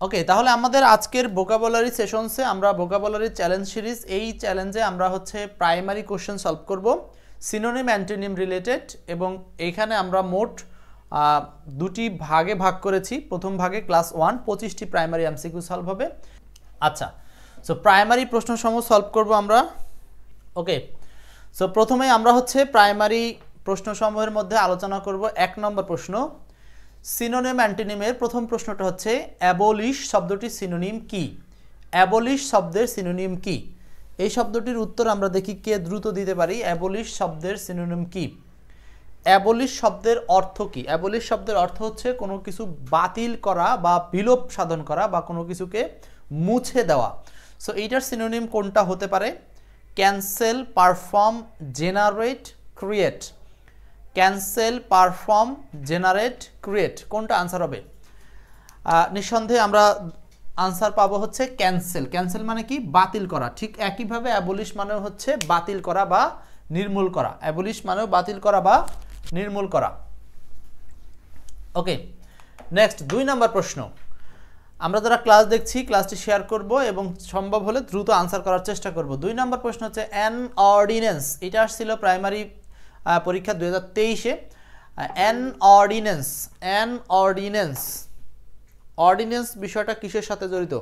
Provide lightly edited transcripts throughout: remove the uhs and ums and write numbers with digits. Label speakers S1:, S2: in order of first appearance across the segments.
S1: ওকে, তাহলে আমাদের আজকের ভোকাবুলারি সেশনসে আমরা ভোকাবুলারি চ্যালেঞ্জ সিরিজ, এই চ্যালেঞ্জে আমরা হচ্ছে প্রাইমারি কোশ্চেন সলভ করব সিনোনিম অ্যান্টোনিম রিলেটেড, এবং এইখানে আমরা মোট দুটি ভাগে ভাগ করেছি। প্রথম ভাগে ক্লাস 1 25টি প্রাইমারি এমসিকিউ সলভ হবে। আচ্ছা, সো প্রাইমারি প্রশ্নসমূহ সলভ করব আমরা। ওকে, সো প্রথমে আমরা হচ্ছে প্রাইমারি প্রশ্নসমূহের মধ্যে আলোচনা করব 1 নম্বর প্রশ্ন, সিনোনিম অ্যান্টোনিমের। প্রথম প্রশ্নটা হচ্ছে অ্যাবলিশ শব্দটির সিনোনিম কি? অ্যাবলিশ শব্দের সিনোনিম কি? এই শব্দটির উত্তর আমরা দেখি কে দ্রুত দিতে পারি। অ্যাবলিশ শব্দের সিনোনিম কি? অ্যাবলিশ শব্দের অর্থ কি? অ্যাবলিশ শব্দের অর্থ হচ্ছে কোনো কিছু বাতিল করা বা বিলোপ সাধন করা বা কোনো কিছুকে মুছে দেওয়া। সো এইটার সিনোনিম কোনটা হতে পারে? Cancel, perform, generate, create. Cancel, perform, generate, create, কোনটা আনসার হবে? নিঃসন্দেহে আমরা আনসার পাবো হচ্ছে ক্যান্সেল। ক্যান্সেল মানে কি? বাতিল করা। ঠিক একইভাবে অ্যাবলিশ মানে হচ্ছে বাতিল করা বা নির্মূল করা। অ্যাবলিশ মানেও বাতিল করা বা নির্মূল করা। ওকে, নেক্সট 2 নম্বর প্রশ্ন। আমরা যারা ক্লাস দেখছি ক্লাসটি শেয়ার করব এবং সম্ভব হলে দ্রুত আনসার করার চেষ্টা করব। 2 নম্বর প্রশ্ন হচ্ছে অ্যান অর্ডিন্যান্স। এটা আসছিল প্রাইমারি পরীক্ষা 2023-এ। An ordinance, an ordinance, ordinance বিষয়টা কিসের সাথে জড়িত?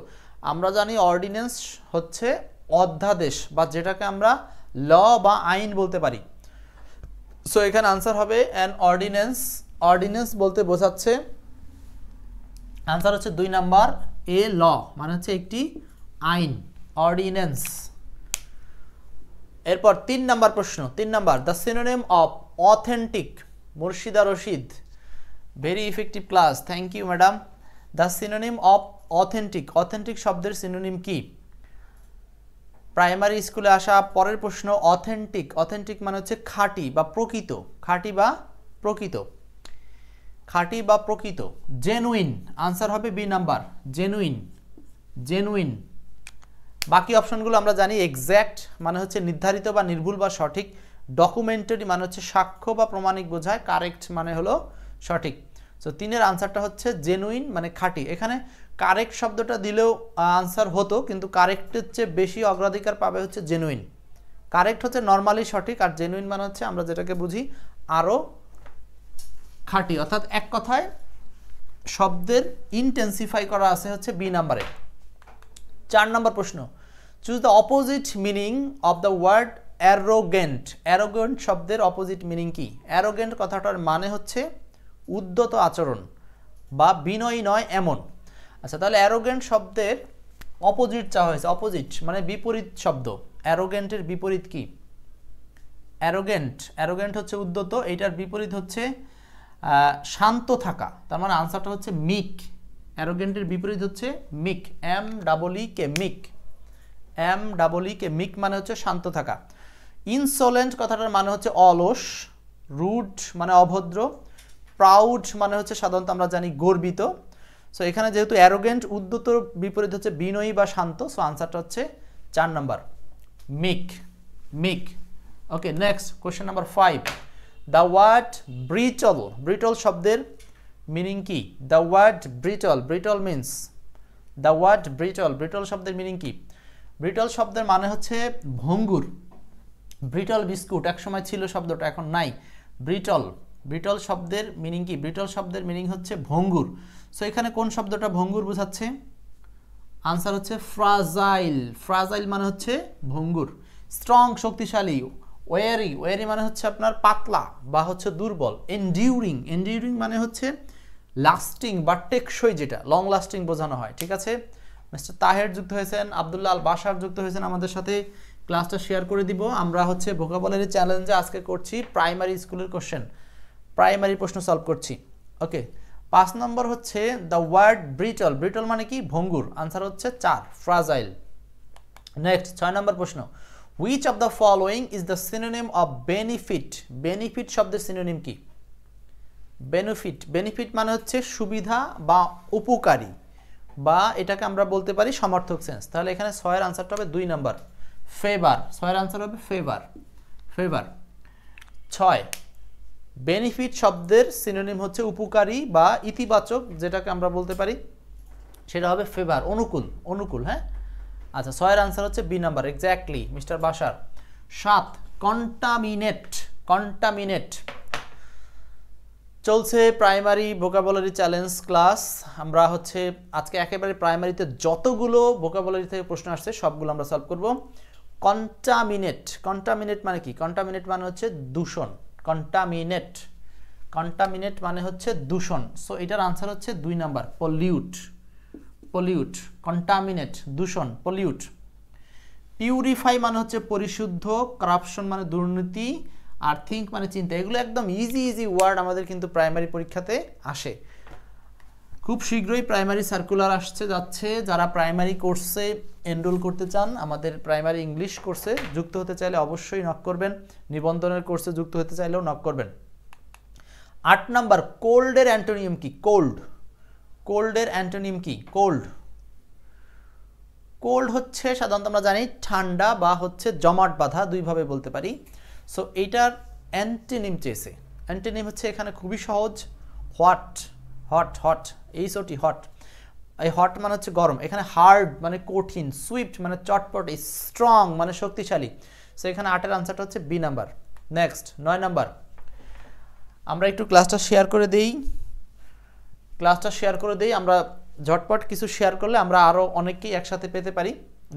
S1: আমরা জানি অর্ডিন্যান্স হচ্ছে অধ্যাদেশ বা যেটাকে আমরা ল বা আইন বলতে পারি। সো এখানে আনসার হবে অ্যান অর্ডিন্যান্স। অর্ডিন্যান্স বলতে বোঝাচ্ছে, আনসার হচ্ছে 2 নাম্বার এ, ল মানে হচ্ছে একটি আইন, অর্ডিন্যান্স। এরপর 3 নাম্বার প্রশ্ন। 3 number, the synonym of authentic. Murshida Rashid, very effective class, thank you madam. The synonym of authentic. Authentic শব্দের সিনোনিম কি? প্রাইমারি স্কুলে আসা পরের প্রশ্ন, অথেন্টিক। অথেন্টিক মানে হচ্ছে খাঁটি বা প্রকৃত। খাঁটি বা প্রকৃত, খাঁটি বা প্রকৃত। জেনুইন, আনসার হবে বি নাম্বার, জেনুইন, জেনুইন। বাকি অপশনগুলো আমরা জানি। এক্স্যাক্ট মানে হচ্ছে নির্ধারিত বা নির্ভুল বা সঠিক। ডকুমেন্টারি মানে হচ্ছে সাক্ষ্য বা প্রমাণিক বোঝায়। কারেক্ট মানে হলো সঠিক। সো 3-এর আনসারটা হচ্ছে জেনুইন মানে খাঁটি। এখানে কারেক্ট শব্দটা দিলেও আনসার হতো, কিন্তু কারেক্টের চেয়ে বেশি অগ্রাধিকার পাবে হচ্ছে জেনুইন। কারেক্ট হচ্ছে নর্মালি সঠিক, আর জেনুইন মানে হচ্ছে আমরা যেটাকে বুঝি আরও খাঁটি, অর্থাৎ এক কথায় শব্দের ইন্টেন্সিফাই করা আছে হচ্ছে বি নাম্বারে। 4 নম্বর প্রশ্ন, choose the opposite meaning of the word arrogant. Arrogant শব্দের অপোজিট মিনিং কি? অ্যারোগেন্ট কথাটার মানে হচ্ছে উদ্ধত আচরণ বা বিনয়ী নয় এমন। আচ্ছা, তাহলে অ্যারোগেন্ট শব্দের অপোজিট চাওয়া হয়েছে। অপোজিট মানে বিপরীত শব্দ। অ্যারোগেন্টের বিপরীত কি? অ্যারোগেন্ট, অ্যারোগেন্ট হচ্ছে উদ্ধত, এইটার বিপরীত হচ্ছে শান্ত থাকা। তার মানে আনসারটা হচ্ছে মিক। অ্যারোগেন্টের বিপরীত হচ্ছে মিক, এম ডাবল ই কে, মিক, এম ডাবল ই কে, মিক মানে হচ্ছে শান্ত থাকা। ইনসোলেন্ট কথাটার মানে হচ্ছে অলস। রুড মানে অভদ্র। প্রাউড মানে হচ্ছে সাধারণত আমরা জানি গর্বিত। সো এখানে যেহেতু অ্যারোগেন্ট, উদ্ধতর বিপরীত হচ্ছে বিনয়ী বা শান্ত, সো আনসারটা হচ্ছে 4 number, meek, meek. Okay, next question number 5। The word brittle. Brittle শব্দের মিনিং কি? The word brittle, brittle means, the word brittle, brittle শব্দের মিনিং কি? ব্রিটল শব্দের মানে হচ্ছে ভঙ্গুর। ব্রিটল বিস্কুট একসময় ছিল শব্দটা, এখন নাই। ব্রিটল, ব্রিটল শব্দের মিনিং কি? ব্রিটল শব্দের মিনিং হচ্ছে ভঙ্গুর। সো এখানে কোন শব্দটা ভঙ্গুর বোঝাচ্ছে? আনসার হচ্ছে ফ্রাজাইল। ফ্রাজাইল মানে হচ্ছে ভঙ্গুর। স্ট্রং শক্তিশালী। ওয়ারি, ওয়ারি মানে হচ্ছে আপনার পাতলা বা হচ্ছে দুর্বল। এন্ডিউরিং, এন্ডিউরিং মানে হচ্ছে লাস্টিং বা টেকসই, যেটা লং লাস্টিং বোঝানো হয়। ঠিক আছে, মিস্টার তাহের যুক্ত হয়েছেন, আব্দুল্লাহ আল বাশার যুক্ত হয়েছেন আমাদের সাথে। ক্লাসটা শেয়ার করে দিব। আমরা হচ্ছে ভোকাবুলারি চ্যালেঞ্জে আজকে করছি প্রাইমারি স্কুলের কোশ্চেন, প্রাইমারি প্রশ্ন সলভ করছি। ওকে, 5 নম্বর হচ্ছে দ্য ওয়ার্ড ব্রিটল। ব্রিটল মানে কি? ভঙ্গুর। আনসার হচ্ছে 4, ফ্রাজাইল। নেক্সট 6 নম্বর প্রশ্ন, which of the following is the synonym of benefit. Benefit শব্দের সিনোনিম কি? বেনিফিট, বেনিফিট মানে হচ্ছে সুবিধা বা উপকারী, বা এটাকে আমরা বলতে পারি সমর্থক সেন্স। তাহলে এখানে 6-এর আনসারটা হবে 2 নাম্বার, ফেভার। 6-এর আনসার হবে ফেভার, ফেভার। 6, বেনিফিট শব্দের সিনোনিম হচ্ছে উপকারী বা ইতিবাচক, যেটাকে আমরা বলতে পারি সেটা হবে ফেভার, অনুকূল, অনুকূল। হ্যাঁ, আচ্ছা 6 এর আনসার হচ্ছে B number, exactly mister Bashar. 7 contaminate, contaminate. চলছে প্রাইমারি ভোকাবুলারি চ্যালেঞ্জ ক্লাস। আমরা হচ্ছে আজকে একেবারে প্রাইমারিতে যতগুলো ভোকাবুলারি থেকে প্রশ্ন আসছে সবগুলো আমরা সলভ করব। কন্টামিনেট, কন্টামিনেট মানে কি? কন্টামিনেট মানে হচ্ছে দূষণ, কন্টামিনেট, কন্টামিনেট মানে হচ্ছে দূষণ। সো এটার আনসার হচ্ছে 2 নাম্বার, পলিউট, পলিউট, কন্টামিনেট দূষণ, পলিউট। পিউরিফাই মানে হচ্ছে পরিশুদ্ধ, কারাপশন মানে দুর্নীতি, আর থিঙ্ক মানে চিন্তা। এগুলো একদম ইজি ইজি ওয়ার্ড আমাদের কিন্তু প্রাইমারি পরীক্ষাতে আসে। খুব শীঘ্রই প্রাইমারি সার্কুলার আসছে যাচ্ছে। যারা প্রাইমারি কোর্সে এনরোল করতে চান, আমাদের প্রাইমারি ইংলিশ কোর্সে যুক্ত হতে চাইলে অবশ্যই নক করবেন, নিবন্ধনের কোর্সে যুক্ত হতে চাইলেও নক করবেন। 8 নাম্বার, কোল্ডের অ্যান্টোনিম কি? কোল্ড, কোল্ডের অ্যান্টোনিম কি? কোল্ড, কোল্ড হচ্ছে সাধারণত আমরা জানি ঠান্ডা বা হচ্ছে জমাট বাঁধা, দুইভাবে বলতে পারি। সো এইটার অ্যান্টোনিম চেয়েছে। অ্যান্টোনিম হচ্ছে এখানে খুবই সহজ, হট, হট, হট, এইচওটি, হট। এই হট মানে হচ্ছে গরম, এখানে হার্ড মানে কঠিন, সুইফট মানে চটপটে, স্ট্রং মানে শক্তিশালী। সো এখানে 8 এর আনসারটা হচ্ছে বি নাম্বার। নেক্সট 9 নাম্বার, আমরা একটু ক্লাসটা শেয়ার করে দেই, ক্লাসটা শেয়ার করে দেই। আমরা ঝটপট কিছু শেয়ার করলে আমরা আরও অনেককেই একসাথে পেতে পারি।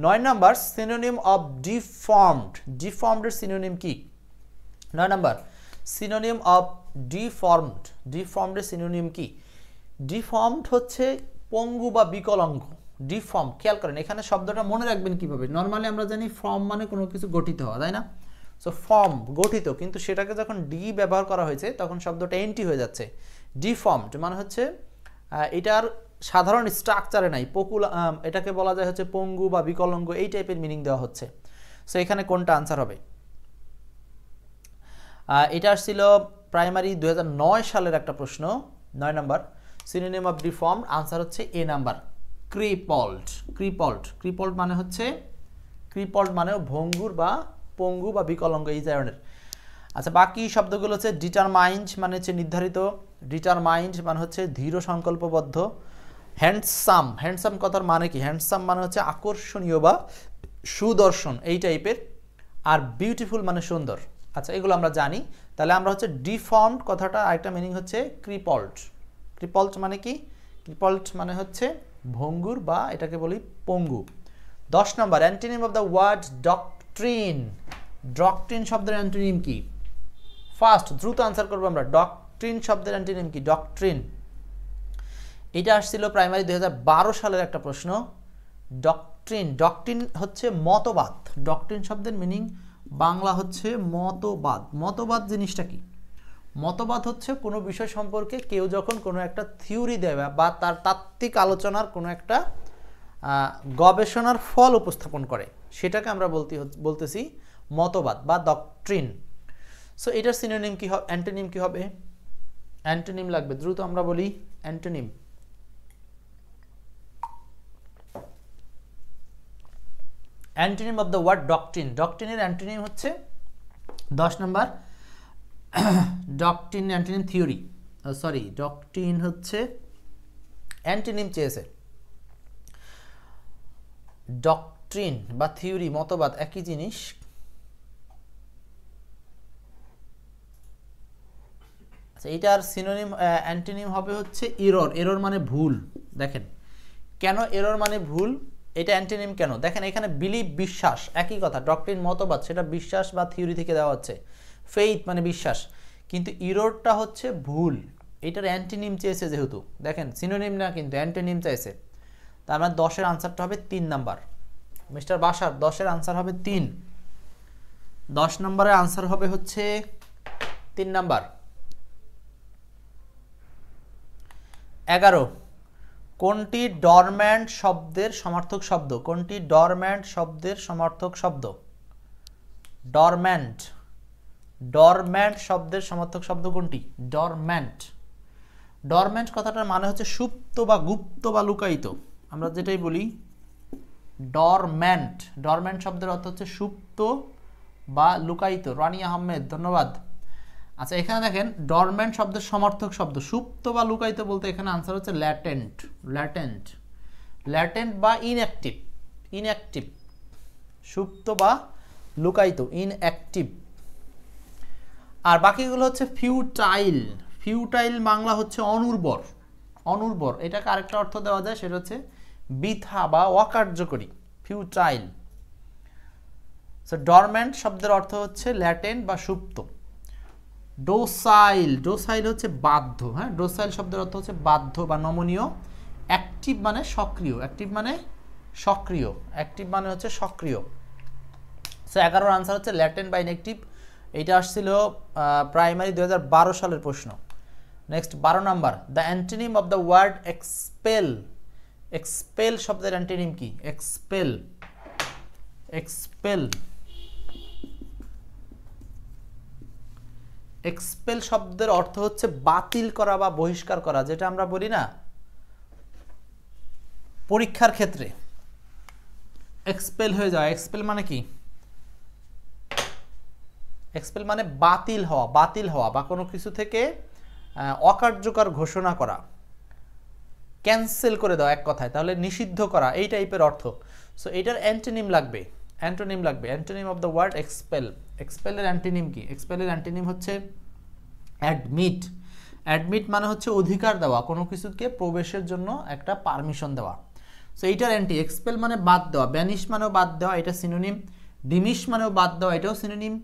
S1: 9 নাম্বার, সিনোনিম অফ ডিফর্মড। ডিফর্মডের সিনোনিম কি? 9 নাম্বার, সিনোনিম অফ ডিফর্মড। ডিফর্মডের সিনোনিম কি? ডিফর্মড হচ্ছে পঙ্গু বা বিকলাঙ্গ। ডিফর্ম, খেয়াল করেন এখানে শব্দটা মনে রাখবেন কিভাবে। নর্মালি আমরা জানি ফর্ম মানে কোনো কিছু গঠিত হওয়া, তাই না? সো ফর্ম গঠিত, কিন্তু সেটাকে যখন ডি ব্যবহার করা হয়েছে তখন শব্দটা এনটি হয়ে যাচ্ছে। ডিফর্মড মানে হচ্ছে এটার সাধারণ স্ট্রাকচারে নাই, এটাকে বলা যায় হচ্ছে পঙ্গু বা বিকলাঙ্গ, এই টাইপের মিনিং দেওয়া হচ্ছে। সো এখানে কোনটা আনসার হবে? এটা আসছিল প্রাইমারি 2009 সালের একটা প্রশ্ন। 9 number, synonym of deform, answer হচ্ছে এ নাম্বার, ক্রিপল্ড। ক্রিপল্ড, ক্রিপল্ড মানে হচ্ছে, ক্রিপল্ড মানেও ভঙ্গুর বা পঙ্গু বা বিকলাঙ্গ এই ধরনের। আচ্ছা, বাকি শব্দগুলো হচ্ছে ডিটারমাইন্ড মানে হচ্ছে নির্ধারিত, ডিটারমাইন্ড মানে হচ্ছে দৃঢ় সংকল্পবদ্ধ। হ্যান্ডসাম, হ্যান্ডসাম কথার মানে কি? হ্যান্ডসাম মানে হচ্ছে আকর্ষণীয় বা সুদর্শন এই টাইপের। আর বিউটিফুল মানে সুন্দর। আচ্ছা, এগুলো আমরা জানি। তাহলে আমরা হচ্ছে ডিফর্মড কথাটা আরেকটা মিনিং হচ্ছে ক্রিপল্ড। ক্রিপল্ড মানে কি? ক্রিপল্ড মানে হচ্ছে ভঙ্গুর বা এটাকে বলি পঙ্গু। 10 number, antonym of the word doctrine. Doctrine শব্দের অ্যান্টোনিম কি? ফার্স্ট দ্রুত আনসার করবো আমরা। ডক্ট্রিন শব্দের অ্যান্টোনিম কি? ডক্ট্রিন, এটা আসছিল প্রাইমারি 2012 সালের একটা প্রশ্ন। ডক্ট্রিন, ডক্ট্রিন হচ্ছে মতবাদ। ডক্ট্রিন শব্দের মিনিং বাংলা হচ্ছে মতবাদ। মতবাদ জিনিসটা কি? মতবাদ হচ্ছে কোনো বিষয় সম্পর্কে কেউ যখন কোনো একটা থিওরি দেবে বা তার তাত্ত্বিক আলোচনার কোনো একটা গবেষণার ফল উপস্থাপন করে, সেটাকে আমরা বলতেছি মতবাদ বা ডক্ট্রিন। সো এটার সিনোনিম কি হবে? অ্যান্টোনিম কি হবে? অ্যান্টোনিম লাগবে, দ্রুত আমরা বলি antonym. Antonym of the word doctrine. ডক্ট্রিনের অ্যান্টোনিম হচ্ছে 10 number, doctrine antonym theory, sorry doctrine হচ্ছে অ্যান্টোনিম চেয়েছে। ডক্ট্রিন বা থিওরি মতবাদ একই জিনিস। আচ্ছা, এটার সিনোনিম অ্যান্টোনিম হবে হচ্ছে এরর। এরর মানে ভুল। দেখেন কেন এরর মানে ভুল, এটা অ্যান্টোনিম কেন? দেখেন এখানে বিলিভ বিশ্বাস, একই কথা। ডক্ট্রিন মতবাদ, সেটা বিশ্বাস বা থিওরি থেকে দেওয়া হচ্ছে। ফেইথ মানে বিশ্বাস, কিন্তু এররটা হচ্ছে ভুল। এটার অ্যান্টোনিম চেয়েছে যেহেতু, দেখেন সিনোনিম না কিন্তু অ্যান্টোনিম চাইছে। তার মানে 10-এর আনসারটা হবে 3 নাম্বার। মিস্টার বাশার 10-এর আনসার হবে 3। 10 নম্বরের আনসার হবে হচ্ছে 3 নাম্বার। 11, কোনটি ডরম্যান্ট শব্দের সমার্থক শব্দ? কোনটি ডরম্যান্ট শব্দের সমার্থক শব্দ? ডরম্যান্ট, ডরম্যান্ট শব্দের সমার্থক শব্দ কোনটি? ডরম্যান্ট। ডরম্যান্ট কথাটার মানে হচ্ছে সুপ্ত বা গুপ্ত বা লুকায়িত, আমরা যেটাই বলি ডরম্যান্ট। ডরম্যান্ট শব্দের অর্থ হচ্ছে সুপ্ত বা লুকায়িত। রানী আহমেদ, ধন্যবাদ। আচ্ছা, এখানে দেখেন ডরম্যান্ট শব্দের সমার্থক শব্দ সুপ্ত বা লুকায়িত বলতে এখানে আনসার হচ্ছে ল্যাটেন্ট। ল্যাটেন্ট, ল্যাটেন্ট বা ইনঅ্যাক্টিভ, ইনঅ্যাক্টিভ সুপ্ত বা লুকায়িত, ইনঅ্যাক্টিভ। আর বাকিগুলো হচ্ছে ফিউটাইল, ফিউটাইল বাংলা হচ্ছে অনুর্বর, অনুর্বর, এটাকে আরেকটা অর্থ দেওয়া যায়, সেটা হচ্ছে বৃথা বা অকার্যকরী, ফিউটাইল। সো ডরম্যান্ট শব্দের অর্থ হচ্ছে ল্যাটেন্ট বা সুপ্ত। ডোসাইল, ডোসাইল হচ্ছে বাধ্য, হ্যাঁ, ডোসাইল শব্দের অর্থ হচ্ছে বাধ্য বা নমনীয়। অ্যাক্টিভ মানে সক্রিয়, অ্যাক্টিভ মানে সক্রিয়, অ্যাক্টিভ মানে হচ্ছে সক্রিয়। সো 11 আনসার হচ্ছে ল্যাটেন্ট বা ইনঅ্যাক্টিভ। এইটা আসছিল প্রাইমারি 2012 সালের প্রশ্ন। Next 12 number, the antonym of the word expel. Expel শব্দের অ্যান্টোনিম কি? এক্সপেল, এক্সপেল, এক্সপেল শব্দের অর্থ হচ্ছে বাতিল করা বা বহিষ্কার করা, যেটা আমরা বলি না পরীক্ষার ক্ষেত্রে এক্সপেল হয়ে যায়। এক্সপেল মানে কি? এক্সপেল মানে বাতিল হওয়া, বাতিল হওয়া বা কোনো কিছু থেকে অকার্যকর ঘোষণা করা, ক্যান্সেল করে দেওয়া এক কথায়, তাহলে নিষিদ্ধ করা, এই টাইপের অর্থ। সো এটার অ্যান্টোনিম লাগবে, অ্যান্টোনিম লাগবে, antonym of the word expel. এক্সপেলের অ্যান্টোনিম কি? এক্সপেলের অ্যান্টোনিম হচ্ছে অ্যাডমিট। অ্যাডমিট মানে হচ্ছে অধিকার দেওয়া, কোনো কিছুকে প্রবেশের জন্য একটা পারমিশন দেওয়া। সো এইটার অ্যান্টি, এক্সপেল মানে বাদ দেওয়া, ব্যানিশ মানেও বাদ দেওয়া, এটা সিনোনিম। ডিমিশ মানেও বাদ দেওয়া, এটাও সিনোনিম।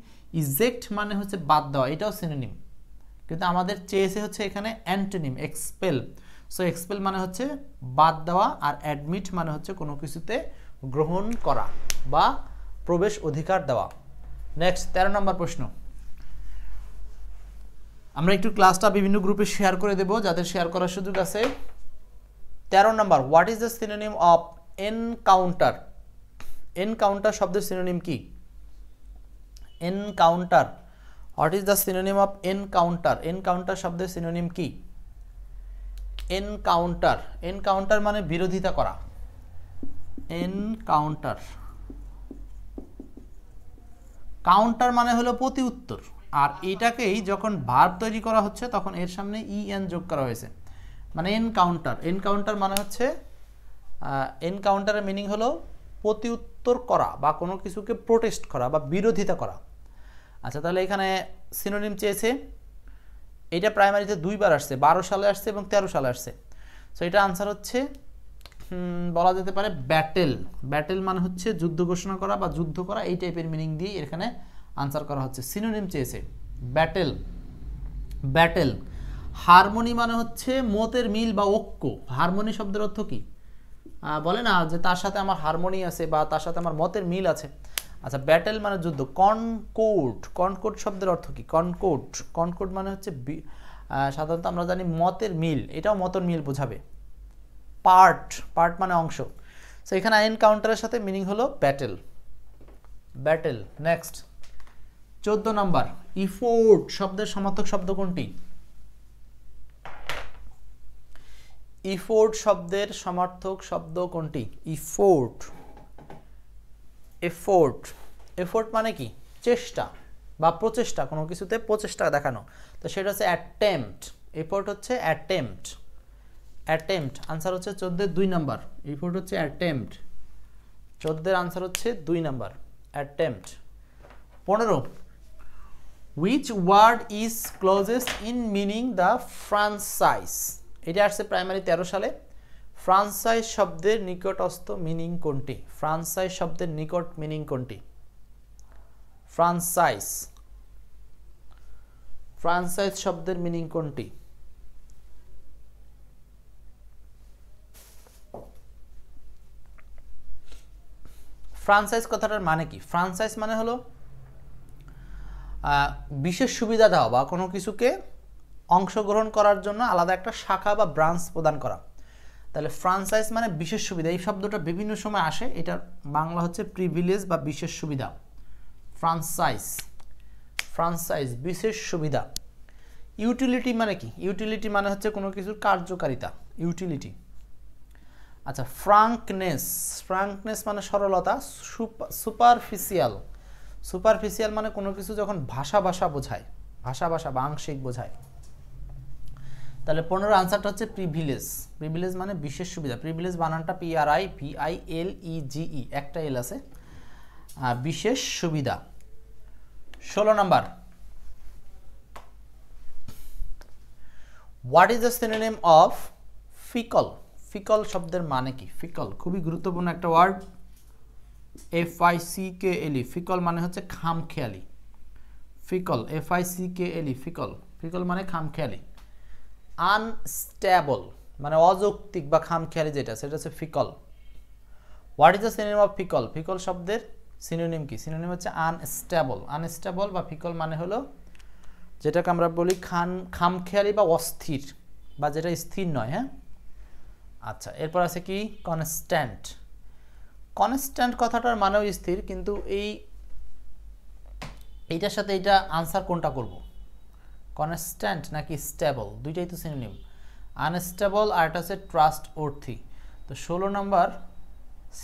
S1: ইজেক্ট মানে হচ্ছে বাদ দেওয়া, এটাও সিনোনিম। কিন্তু আমাদের চেয়েছে হচ্ছে এখানে অ্যান্টোনিম এক্সপেল। সো এক্সপেল মানে হচ্ছে বাদ দেওয়া, আর অ্যাডমিট মানে হচ্ছে কোনো কিছুতে গ্রহণ করা বা প্রবেশ অধিকার দেওয়া। নেক্সট 13 নম্বর প্রশ্ন। আমরা একটু ক্লাসটা বিভিন্ন গ্রুপে শেয়ার করে দেব, যাদের শেয়ার করার সুযোগ আছে। 13 number, what is the synonym of encounter? Encounter শব্দের সিনোনিম কি? Encounter, what is the synonym of encounter? Encounter শব্দের সিনোনিম কি? এনকাউন্টার, এনকাউন্টার মানে বিরোধিতা করা, এনকাউন্টার। কাউন্টার মানে হলো প্রতি উত্তর, আর এটাকেই যখন ভার্ব তৈরি করা হচ্ছে তখন এর সামনে ইএন যোগ করা হয়েছে, মানে এনকাউন্টার। এনকাউন্টার মানে হচ্ছে এনকাউন্টারের মিনিং হলো প্রতি উত্তর করা বা কোনো কিছুকে প্রোটেস্ট করা বা বিরোধিতা করা। আচ্ছা, তাহলে এখানে সিনোনিম চেয়েছে, এটা প্রাইমারিতে 2 বার আসছে, 12 সালে আসছে এবং 13 সালে আসছে। সো এটা আনসার হচ্ছে বলা যেতে পারে ব্যাটেল। ব্যাটেল মানে হচ্ছে যুদ্ধ ঘোষণা করা বা যুদ্ধ করা, এই টাইপের মিনিং দিয়ে এখানে আনসার করা হচ্ছে। সিনোনিম চেয়েছে ব্যাটেল, ব্যাটেল। হারমোনি মানে হচ্ছে মতের মিল বা ঐক্য। হারমোনি শব্দের অর্থ কি? বলে না যে তার সাথে আমার হারমোনি আছে বা তার সাথে আমার মতের মিল আছে। আচ্ছা, ব্যাটেল মানে যুদ্ধ। কনকোর্ড, কনকোর্ড শব্দের অর্থ কি? কনকোর্ড, কনকোর্ড মানে হচ্ছে সাধারণত আমরা জানি মতের মিল, এটাও মতের মিল বোঝাবে। পার্ট, পার্ট মানে অংশ। সো এখানে এনকাউন্টারের সাথে মিনিং হলো battle, battle. Next 14 number, effort শব্দের সমার্থক শব্দ কোনটি? ইফোর্ট শব্দের সমার্থক শব্দ কোনটি? Effort, effort. এফোর্ট মানে কি? চেষ্টা বা প্রচেষ্টা, কোনো কিছুতে প্রচেষ্টা দেখানো, তো সেটা হচ্ছে অ্যাটেম্পট। এফোর্ট হচ্ছে অ্যাটেম্পট, অ্যাটেম্পট। আনসার হচ্ছে 14 2 নাম্বার। এফোর্ট হচ্ছে অ্যাটেম্পট, 14 আনসার হচ্ছে 2 number, attempt. 15, which word is closest in meaning the franchise? এটা আসছে প্রাইমারি 13 সালে। ফ্রাঞ্চাইজ শব্দের নিকটস্থ মিনিং কোনটি? ফ্রাঞ্চাইজ শব্দের নিকট মিনিং কোনটি? ফ্রাঞ্চাইজ, ফ্রাঞ্চাইজ শব্দের মিনিং কোনটি? ফ্রাঞ্চাইজ কথাটার মানে কি? ফ্রাঞ্চাইজ মানে হলো বিশেষ সুবিধা দেওয়া বা কোনো কিছুকে অংশগ্রহণ করার জন্য আলাদা একটা শাখা বা ব্রাঞ্চ প্রদান করা। তাহলে ফ্রাঞ্চাইজ মানে বিশেষ সুবিধা। এই শব্দটা বিভিন্ন সময় আসে, এটার বাংলা হচ্ছে প্রিভিলেজ বা বিশেষ সুবিধা। ফ্রাঞ্চাইজ, ফ্রাঞ্চাইজ বিশেষ সুবিধা। ইউটিলিটি মানে কি? ইউটিলিটি মানে হচ্ছে কোনো কিছুর কার্যকারিতা, ইউটিলিটি। আচ্ছা, ফ্রাঙ্কনেস, ফ্রাঙ্কনেস মানে সরলতা। সুপারফিশিয়াল, সুপারফিশিয়াল মানে কোনো কিছু যখন ভাষা ভাষা বোঝায়, ভাষা ভাষা বা আংশিক বোঝায়। তাহলে 15 আনসারটা হচ্ছে প্রিভিলেজ। প্রিভিলেজ মানে বিশেষ সুবিধা। প্রিভিলেজ বানানটা PRIVILEGE, একটা এল আছে। বিশেষ সুবিধা। 16 number, what is the synonym of fickle? Fickle শব্দের মানে কি? ফিকল খুবই গুরুত্বপূর্ণ একটা ওয়ার্ড, FICKLE। ফিকল মানে হচ্ছে খামখেয়ালি। Fickle, FICKLE, fickle. ফিকল মানে খামখেয়ালি। আনস্টেবল মানে অযৌক্তিক বা খামখেয়ালি, যেটা সেটা হচ্ছে fickle. What is the synonym of fickle? Fickle শব্দের সিনোনিম কি? সিনোনিম হচ্ছে আনস্টেবল। আনস্টেবল বা ফিকল মানে হলো যেটাকে আমরা বলি খামখেয়ালি বা অস্থির, বা যেটা স্থির নয়। হ্যাঁ, আচ্ছা, এরপর আছে কি? কনস্ট্যান্ট। কনস্ট্যান্ট কথাটার মানেও স্থির, কিন্তু এইটার সাথে এইটা আনসার কোনটা করব? কনস্ট্যান্ট নাকি স্টেবল? দুইটাই তো সিনোনিম। আনস্টেবল আর এটা হচ্ছে ট্রাস্ট ওর্থি। তো 16 নম্বর,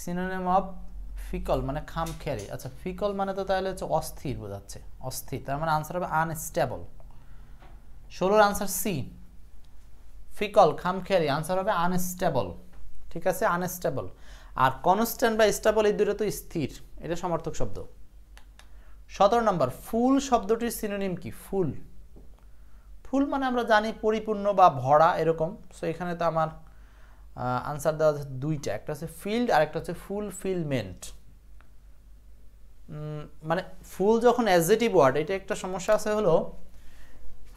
S1: সিনোনিম অফ ফিকল মানে খামখেয়ালি। আচ্ছা, ফিকল মানে তো তাহলে হচ্ছে অস্থির বোঝাচ্ছে, অস্থির। তার মানে আনসার হবে আনস্টেবল। 16 আনসার সি, ফিকল খামখেয়ালি, আনসার হবে আনস্টেবল। ঠিক আছে, আনস্টেবল। আর কনস্ট্যান্ট বা স্টেবল এই দুটো তো স্থির, এটা সমার্থক শব্দ। 17 নম্বর, ফুল শব্দটির সিনোনিম কি? ফুল। ফুল মানে আমরা জানি পরিপূর্ণ বা ভরা, এরকম। সো এখানে তো আমার আনসার দেওয়া আছে দুইটা, একটা হচ্ছে ফিল্ড আর একটা হচ্ছে ফুলফিলমেন্ট। মানে ফুল যখন অ্যাডজেক্টিভ ওয়ার্ড, এটা একটা সমস্যা আছে, হলো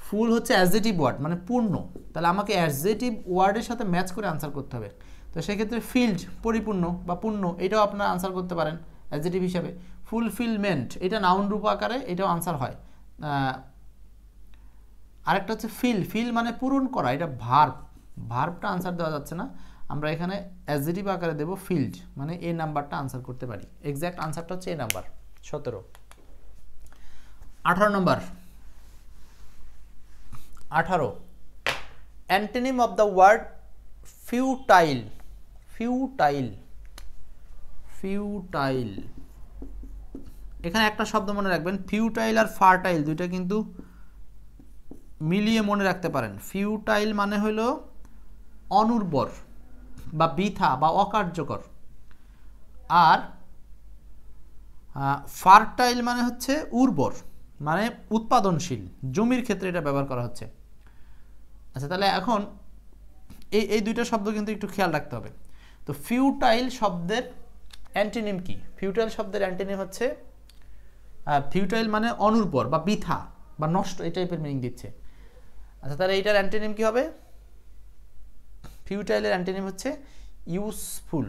S1: ফুল হচ্ছে অ্যাডজেক্টিভ ওয়ার্ড মানে পূর্ণ, তাহলে আমাকে অ্যাডজেক্টিভ ওয়ার্ডের সাথে ম্যাচ করে আনসার করতে হবে। তো সেক্ষেত্রে ফিল্ড পরিপূর্ণ বা পূর্ণ, এটাও আপনারা আনসার করতে পারেন অ্যাডজেক্টিভ হিসাবে। ফুলফিলমেন্ট এটা নাউন রূপ আকারে, এটাও আনসার হয়। আরেকটা হচ্ছে ফিল মানে পূরণ করা, এটা ভার্ব। ভার্বটা আনসার দেওয়া যাচ্ছে না, আমরা এখানে অ্যাডজেক্টিভ আকারে দেব ফিল্ড, মানে এ নাম্বারটা আনসার করতে পারি। এক্স্যাক্ট আনসারটা হচ্ছে A number 17। 18 number, 18 antonym of the word futile. Futile, futile. এখানে একটা শব্দ মনে রাখবেন, ফিউটাইল আর ফার্টাইল দুইটা কিন্তু মিলিয়ে মনে রাখতে পারেন। ফিউটাইল মানে হলো অনুর্বর বা বৃথা বা অকার্যকর, আর ফার্টাইল মানে হচ্ছে উর্বর, মানে উৎপাদনশীল। জমির ক্ষেত্রে এটা ব্যবহার করা হচ্ছে। আচ্ছা, তাহলে এখন এই দুইটা শব্দ কিন্তু একটু খেয়াল রাখতে হবে। তো ফিউটাইল শব্দের অ্যান্টোনিম কি? ফিউটাইল শব্দের অ্যান্টোনিম হচ্ছে, ফিউটাইল মানে অনুর্বর বা বৃথা বা নষ্ট, এই টাইপের মিনিং দিচ্ছে। আচ্ছা, তাহলে এইটার অ্যান্টোনিম কি হবে? ফিউটাইলের অ্যান্টোনিম হচ্ছে ইউজফুল,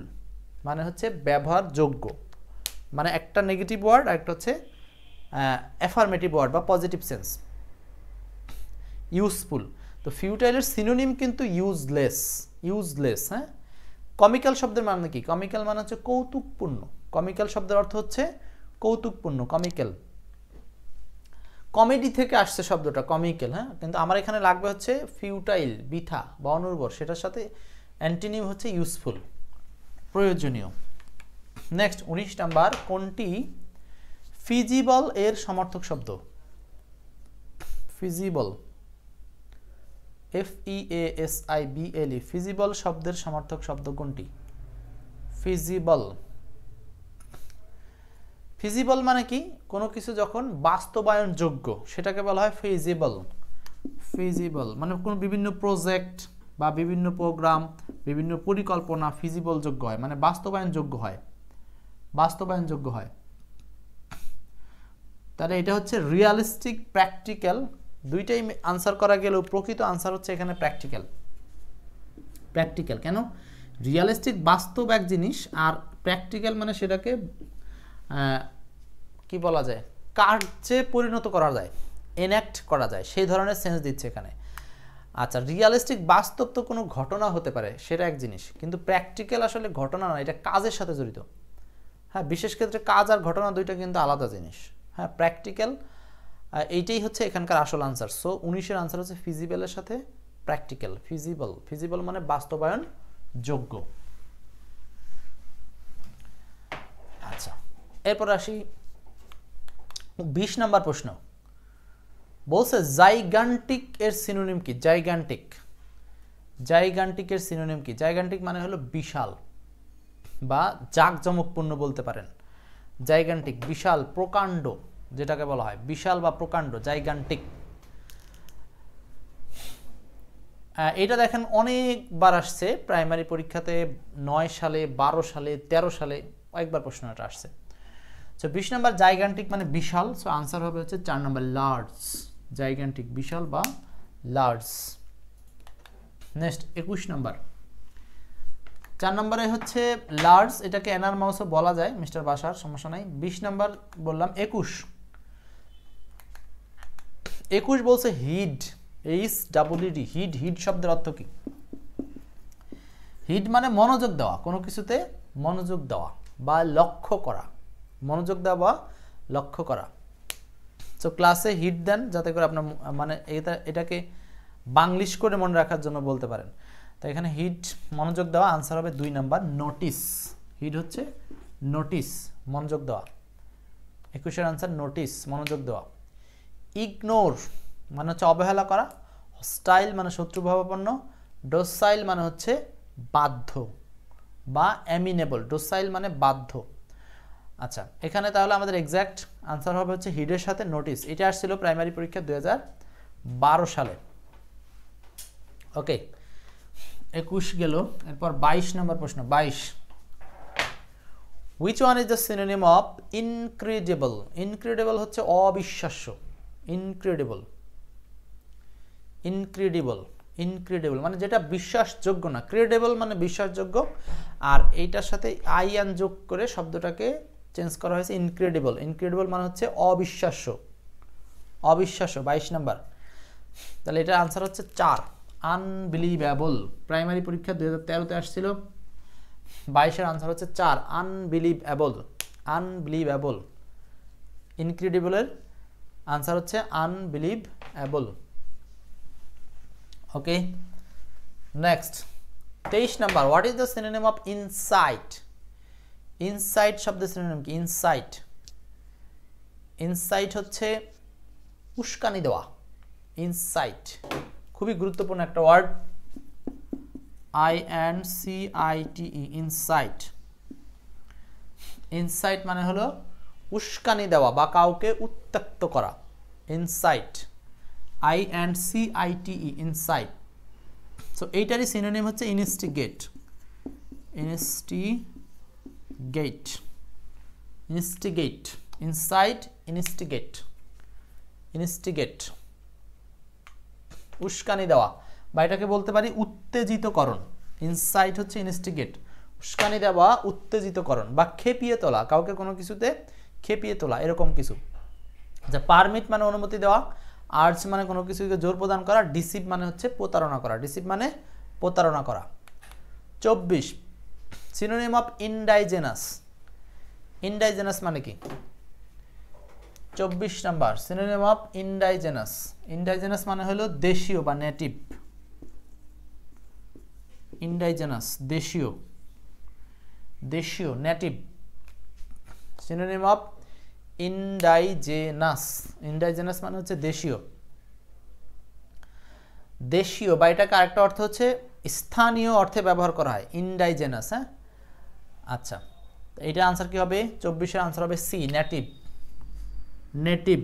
S1: মানে হচ্ছে ব্যবহারযোগ্য। মানে একটা নেগেটিভ ওয়ার্ড আর একটা হচ্ছে অ্যাফার্মেটিভ ওয়ার্ড বা পজিটিভ সেন্স। ইউজফুল। তো ফিউটাইলের সিনোনিম কিন্তু ইউজলেস। ইউজলেস। হ্যাঁ, কমিক্যাল শব্দের মানে কি? কমিক্যাল মানে হচ্ছে কৌতুকপূর্ণ। কমিক্যাল শব্দের অর্থ হচ্ছে কৌতুকপূর্ণ, কমিক্যাল। কমেডি থেকে আসছে শব্দটা কমিক্যাল। হ্যাঁ, কিন্তু আমার এখানে লাগবে হচ্ছে ফিউটাইল, বৃথা বা অনুর্বর, সেটার সাথে অ্যান্টোনিম হচ্ছে ইউজফুল, প্রয়োজনীয়। নেক্সট 19 নাম্বার, কোনটি ফিজিবল এর সমার্থক শব্দ? ফিজিবল, FEASIBLE, ফিজিবল শব্দের সমার্থক শব্দ কোনটি? ফিজিবল। ফিজিবল মানে কি? কোনো কিছু যখন বাস্তবায়নযোগ্য সেটাকে বলা হয় ফিজিবল। ফিজিবল মানে কোনো বিভিন্ন প্রজেক্ট বা বিভিন্ন প্রোগ্রাম, বিভিন্ন পরিকল্পনা ফিজিবল যোগ্য হয়, মানে বাস্তবায়নযোগ্য হয়, বাস্তবায়নযোগ্য হয়। তাহলে এটা হচ্ছে রিয়ালিস্টিক, প্র্যাকটিক্যাল, দুইটাই আনসার করা গেলেও প্রকৃত আনসার হচ্ছে এখানে প্র্যাকটিক্যাল। প্র্যাকটিক্যাল কেন? রিয়ালিস্টিক বাস্তব এক জিনিস, আর প্র্যাকটিক্যাল মানে সেটাকে কি বলা যায়, কার্যে পরিণত করা যায়, এনঅ্যাক্ট করা যায়, সেই ধরনের সেন্স দিচ্ছে এখানে। আচ্ছা, রিয়ালিস্টিক বাস্তব তো কোনো ঘটনা হতে পারে, সেটা এক জিনিস, কিন্তু প্র্যাকটিক্যাল আসলে ঘটনা না, এটা কাজের সাথে জড়িত। হ্যাঁ, বিশেষ ক্ষেত্রে কাজ আর ঘটনা দুইটা কিন্তু আলাদা জিনিস। হ্যাঁ, প্র্যাকটিক্যাল, এইটাই হচ্ছে এখানকার আসল আনসার। সো 19-এর আনসার হচ্ছে ফিজিবলের সাথে প্র্যাকটিক্যাল। ফিজিবল, ফিজিবল মানে বাস্তবায়ন যোগ্য। আচ্ছা, এরপর আসি 20 নাম্বার প্রশ্ন। বলছে জাইগান্টিক এর সিনোনিম কি? জাইগান্টিক, জাইগান্টিকের সিনোনিম কি? জাইগান্টিক মানে হলো বিশাল বা জাঁকজমকপূর্ণ বলতে পারেন। জাইগান্টিক বিশাল, প্রকাণ্ড যেটাকে বলা হয়, বিশাল বা প্রকাণ্ড, জাইগান্টিক। এটা দেখেন অনেকবার আসছে প্রাইমারি পরীক্ষাতে, 9 সালে, 12 সালে, 13 সালে কয়েকবার প্রশ্নটা আসছে। সো 20 নম্বর জাইগান্টিক মানে বিশাল, সো আনসার হবে হচ্ছে 4 নম্বর লার্জ। জাইগান্টিক বিশাল বা লার্জ। নেক্সট 21 নম্বর, 4 নম্বরে হচ্ছে লার্জ, এটাকে এনার মাউসও বলা যায় মিস্টার বাসার, সমস্যা নাই। 20 নম্বর বললাম 21 বলছে হিড, HEED, হিড। হিড শব্দের অর্থ কি? হিড মানে মনোযোগ দেওয়া, কোনো কিছুতে মনোযোগ দেওয়া বা লক্ষ্য করা, মনোযোগ দেওয়া বা লক্ষ্য করা। সো ক্লাসে হিট দেন যাতে করে আপনার মানে এটাকে বাংলিশ করে মনে রাখার জন্য বলতে পারেন। তো এখানে হিট মনোযোগ দেওয়া, আনসার হবে 2 নাম্বার নোটিস। হিট হচ্ছে নোটিস, মনোযোগ দেওয়া। 21 এর আনসার নোটিস, মনোযোগ দেওয়া। ইগনোর মানে হচ্ছে অবহেলা করা। হস্টাইল মানে শত্রুভাবাপন্ন। ডোসাইল মানে হচ্ছে বাধ্য বা অ্যামিনেবল। ডোসাইল মানে বাধ্য। আচ্ছা, এখানে তাহলে আমাদের এক্স্যাক্ট আনসার হবে হচ্ছে হিডের সাথে নোটিস। এটা আসছিল প্রাইমারি পরীক্ষা 2012 সালে। ওকে, 21 গেল। এরপর 22 নম্বর প্রশ্ন। 22, which one is the synonym of incredible? Incredible হচ্ছে অবিশ্বাস্য। ইনক্রেডিবল, ইনক্রেডিবল, ইনক্রেডিবল মানে যেটা বিশ্বাসযোগ্য না। ক্রেডিবল মানে বিশ্বাসযোগ্য, আর এইটার সাথে আইএন যোগ করে শব্দটাকে চেঞ্জ করা হয়েছে ইনক্রেডিবল। ইনক্রেডিবল মানে হচ্ছে অবিশ্বাস্য, অবিশ্বাস্য। 22 নাম্বার, তাহলে এটার আনসার হচ্ছে 4, আনবিলিভেবল। প্রাইমারি পরীক্ষা 2013-তে আসছিল। 22-এর আনসার হচ্ছে 4, আনবিলিভেবল। আনবিলিভেবল, ইনক্রেডিবলের আনসার হচ্ছে unbelievable. Okay, next 23 number, what is the synonym of insight? Insight শব্দের সিনোনিম কি? ইনসাইট, ইনসাইট হচ্ছে উস্কানি দেওয়া। ইনসাইট খুবই গুরুত্বপূর্ণ একটা ওয়ার্ড, INCITE, ইনসাইট। ইনসাইট মানে হলো উস্কানি দেওয়া বা কাউকে উত্ত্যক্ত করা। Incite, INCITE, incite. সো এইটারই সিনোনিম হচ্ছে instigate. Instigate, instigate, incite, instigate, instigate উস্কানি দেওয়া, বা এটাকে বলতে পারি উত্তেজিতকরণ। ইনসাইট হচ্ছে ইনস্টিগেট, উস্কানি দেওয়া, উত্তেজিতকরণ বা খেপিয়ে তোলা, কাউকে কোনো কিছুতে খেপিয়ে তোলা, এরকম কিছু। আচ্ছা, পারমিট মানে অনুমতি দেওয়া। আর্জ মানে কোনো কিছুকে জোর প্রদান করা। ডিসিভ মানে হচ্ছে প্রতারণা করা। ডিসিভ মানে প্রতারণা করা। 24, সিনোনিম অফ ইনডাইজেনাস। ইনডাইজেনাস মানে কি? 24 number, synonym of indigenous. Indigenous মানে হলো দেশীয় বা নেটিভ। ইনডাইজেনাস দেশীয়, দেশীয়, native. Synonym of indigenous. Indigenous মানে হচ্ছে দেশীয়, দেশীয় বা এটাকে আরেকটা অর্থ হচ্ছে স্থানীয় অর্থে ব্যবহার করা হয় ইনডাইজেনাস। হ্যাঁ, আচ্ছা, এইটা আনসার কি হবে? 24-এর আনসার হবে সি, নেটিভ। নেটিভ।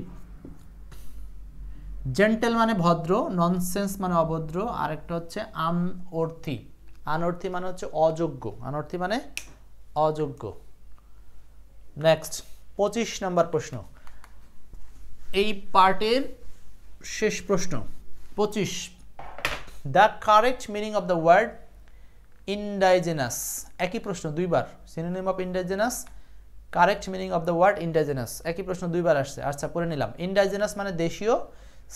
S1: জেন্টেল মানে ভদ্র, ননসেন্স মানে অভদ্র, আরেকটা হচ্ছে আনঅর্থী। আনঅর্থী মানে হচ্ছে অযোগ্য। আনঅর্থী মানে অযোগ্য। নেক্সট 25 নম্বর প্রশ্ন, এই পার্টের শেষ প্রশ্ন। 25, the correct meaning of the word indigenous. একই প্রশ্ন দুইবার, synonym of indigenous, correct meaning of the word indigenous, একই প্রশ্ন দুইবার আসছে। আচ্ছা, পড়ে নিলাম। ইনডাইজেনাস মানে দেশীয়,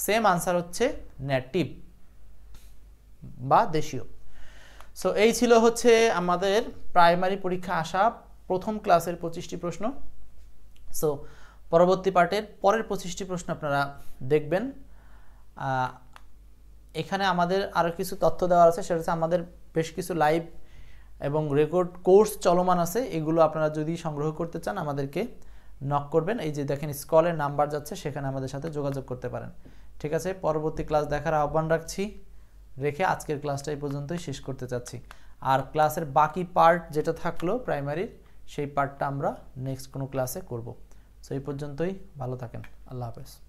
S1: সেম আনসার হচ্ছে নেটিভ বা দেশীয়। সো এই ছিল হচ্ছে আমাদের প্রাইমারি পরীক্ষা আসা প্রথম ক্লাসের 25টি প্রশ্ন। সো পরবর্তী পার্টের পরের 25টি প্রশ্ন আপনারা দেখবেন। এখানে আমাদের আরও কিছু তথ্য দেওয়া আছে, সেটা হচ্ছে আমাদের বেশ কিছু লাইভ এবং রেকর্ড কোর্স চলমান আছে। এগুলো আপনারা যদি সংগ্রহ করতে চান আমাদেরকে নক করবেন। এই যে দেখেন স্কলের নাম্বার যাচ্ছে, সেখানে আমাদের সাথে যোগাযোগ করতে পারেন। ঠিক আছে, পরবর্তী ক্লাস দেখার আহ্বান রাখছি। রেখে আজকের ক্লাসটা এই পর্যন্তই শেষ করতে চাচ্ছি। আর ক্লাসের বাকি পার্ট যেটা থাকলো প্রাইমারির, সেই পার্টটা আমরা নেক্সট কোনো ক্লাসে করব। সো এই পর্যন্তই, ভালো থাকেন, আল্লাহ হাফেজ।